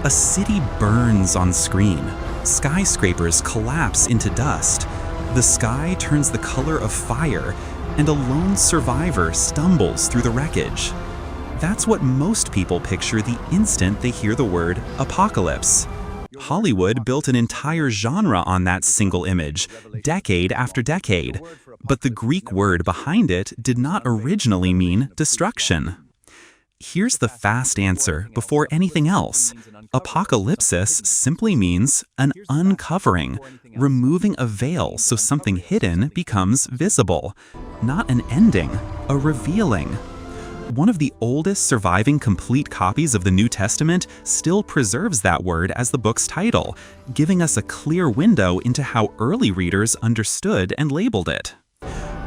A city burns on screen. Skyscrapers collapse into dust. The sky turns the color of fire, and a lone survivor stumbles through the wreckage. That's what most people picture the instant they hear the word apocalypse. Hollywood built an entire genre on that single image, decade after decade. But the Greek word behind it did not originally mean destruction. Here's the fast answer before anything else. Apokalypsis simply means an uncovering, removing a veil so something hidden becomes visible. Not an ending, a revealing. One of the oldest surviving complete copies of the New Testament still preserves that word as the book's title, giving us a clear window into how early readers understood and labeled it.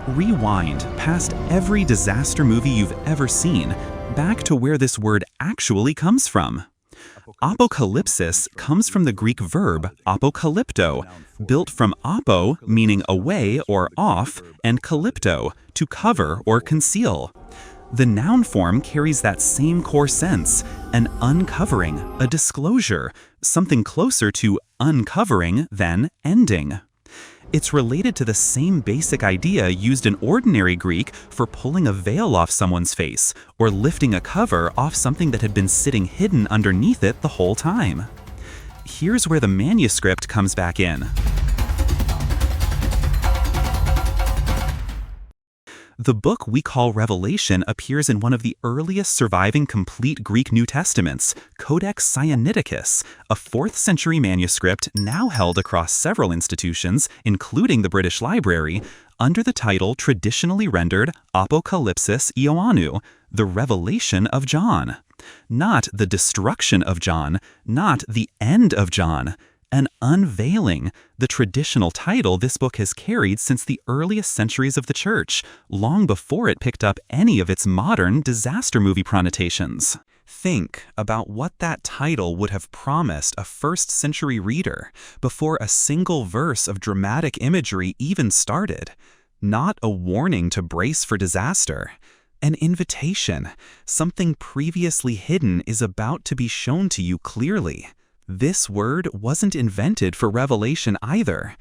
Rewind past every disaster movie you've ever seen, back to where this word actually comes from. Apokalypsis comes from the Greek verb apokalypto, built from apo, meaning away or off, and kalypto, to cover or conceal. The noun form carries that same core sense, an uncovering, a disclosure, something closer to uncovering than ending. It's related to the same basic idea used in ordinary Greek for pulling a veil off someone's face, or lifting a cover off something that had been sitting hidden underneath it the whole time. Here's where the manuscript comes back in. The book we call Revelation appears in one of the earliest surviving complete Greek New Testaments, Codex Sinaiticus, a 4th century manuscript now held across several institutions, including the British Library, under the title traditionally rendered Apokalypsis Ioannou, the Revelation of John. Not the destruction of John, not the end of John. An unveiling, the traditional title this book has carried since the earliest centuries of the Church, long before it picked up any of its modern disaster movie connotations. Think about what that title would have promised a 1st century reader before a single verse of dramatic imagery even started. Not a warning to brace for disaster. An invitation. Something previously hidden is about to be shown to you clearly. This word wasn't invented for Revelation either.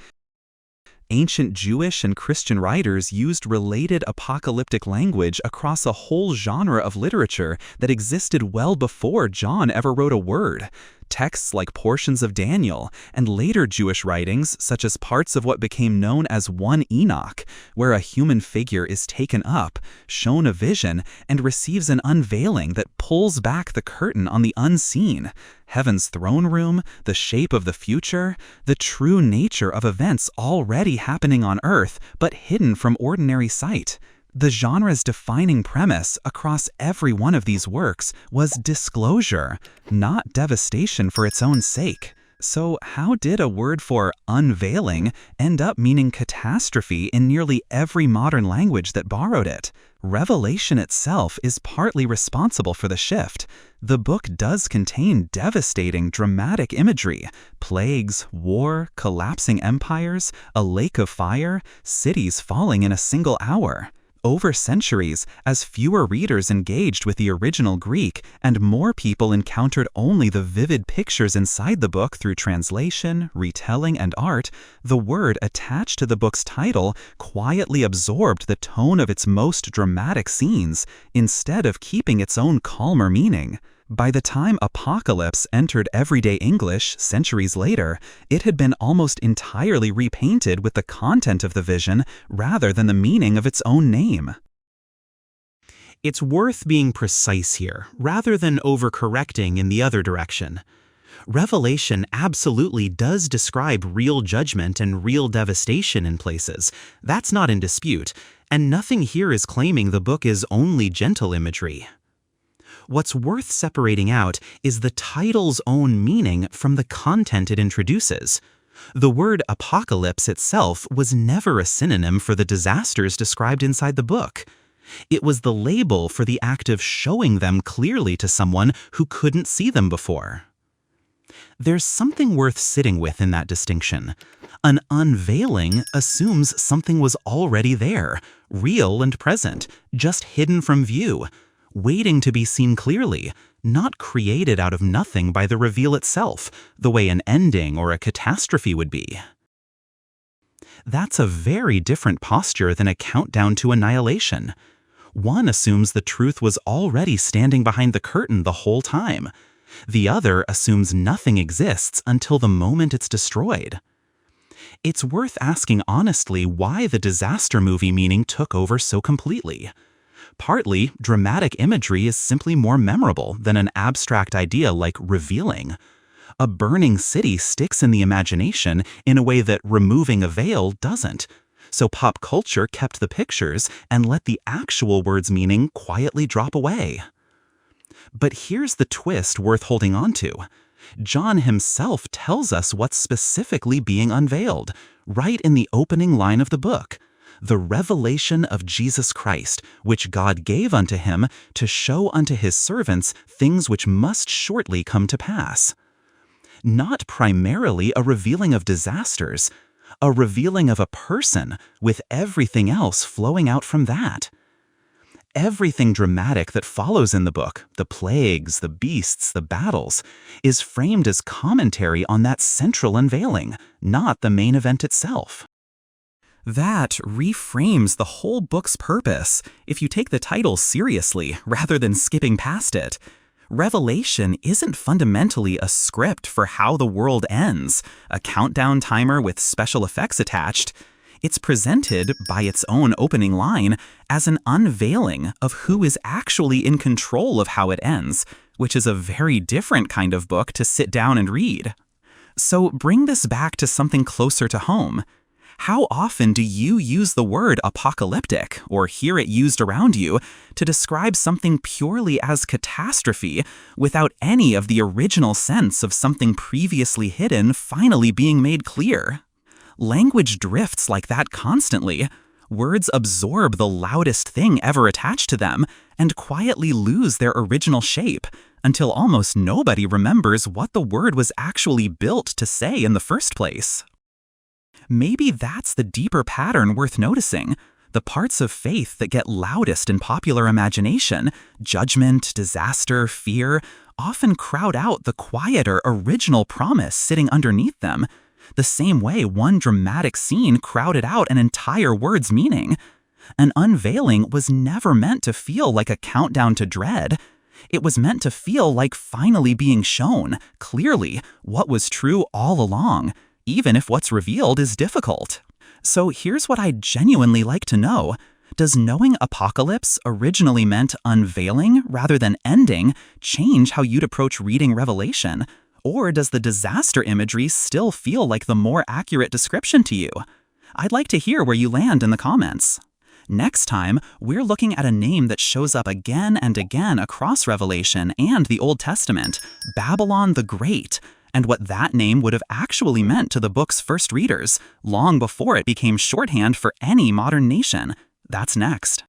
Ancient Jewish and Christian writers used related apocalyptic language across a whole genre of literature that existed well before John ever wrote a word. Texts like portions of Daniel, and later Jewish writings such as parts of what became known as 1 Enoch, where a human figure is taken up, shown a vision, and receives an unveiling that pulls back the curtain on the unseen. Heaven's throne room, the shape of the future, the true nature of events already happening on earth but hidden from ordinary sight. The genre's defining premise across every one of these works was disclosure, not devastation for its own sake. So how did a word for unveiling end up meaning catastrophe in nearly every modern language that borrowed it? Revelation itself is partly responsible for the shift. The book does contain devastating, dramatic imagery: plagues, war, collapsing empires, a lake of fire, cities falling in a single hour. Over centuries, as fewer readers engaged with the original Greek and more people encountered only the vivid pictures inside the book through translation, retelling, and art, the word attached to the book's title quietly absorbed the tone of its most dramatic scenes, instead of keeping its own calmer meaning. By the time apocalypse entered everyday English centuries later, it had been almost entirely repainted with the content of the vision rather than the meaning of its own name. It's worth being precise here, rather than overcorrecting in the other direction. Revelation absolutely does describe real judgment and real devastation in places. That's not in dispute, and nothing here is claiming the book is only gentle imagery. What's worth separating out is the title's own meaning from the content it introduces. The word apocalypse itself was never a synonym for the disasters described inside the book. It was the label for the act of showing them clearly to someone who couldn't see them before. There's something worth sitting with in that distinction. An unveiling assumes something was already there, real and present, just hidden from view, waiting to be seen clearly, not created out of nothing by the reveal itself, the way an ending or a catastrophe would be. That's a very different posture than a countdown to annihilation. One assumes the truth was already standing behind the curtain the whole time. The other assumes nothing exists until the moment it's destroyed. It's worth asking honestly why the disaster movie meaning took over so completely. Partly, dramatic imagery is simply more memorable than an abstract idea like revealing. A burning city sticks in the imagination in a way that removing a veil doesn't. So pop culture kept the pictures and let the actual word's meaning quietly drop away. But here's the twist worth holding on to. John himself tells us what's specifically being unveiled, right in the opening line of the book. The revelation of Jesus Christ, which God gave unto him to show unto his servants things which must shortly come to pass. Not primarily a revealing of disasters, a revealing of a person with everything else flowing out from that. Everything dramatic that follows in the book, the plagues, the beasts, the battles, is framed as commentary on that central unveiling, not the main event itself. That reframes the whole book's purpose if you take the title seriously rather than skipping past it. Revelation isn't fundamentally a script for how the world ends, a countdown timer with special effects attached. It's presented, by its own opening line, as an unveiling of who is actually in control of how it ends, which is a very different kind of book to sit down and read. So bring this back to something closer to home. How often do you use the word apocalyptic, or hear it used around you, to describe something purely as catastrophe without any of the original sense of something previously hidden finally being made clear? Language drifts like that constantly. Words absorb the loudest thing ever attached to them and quietly lose their original shape until almost nobody remembers what the word was actually built to say in the first place. Maybe that's the deeper pattern worth noticing. The parts of faith that get loudest in popular imagination, judgment, disaster, fear, often crowd out the quieter original promise sitting underneath them, the same way one dramatic scene crowded out an entire word's meaning. An unveiling was never meant to feel like a countdown to dread. It was meant to feel like finally being shown, clearly, what was true all along, even if what's revealed is difficult. So here's what I'd genuinely like to know. Does knowing apocalypse originally meant unveiling rather than ending change how you'd approach reading Revelation? Or does the disaster imagery still feel like the more accurate description to you? I'd like to hear where you land in the comments. Next time, we're looking at a name that shows up again and again across Revelation and the Old Testament, Babylon the Great, and what that name would have actually meant to the book's first readers, long before it became shorthand for any modern nation. That's next.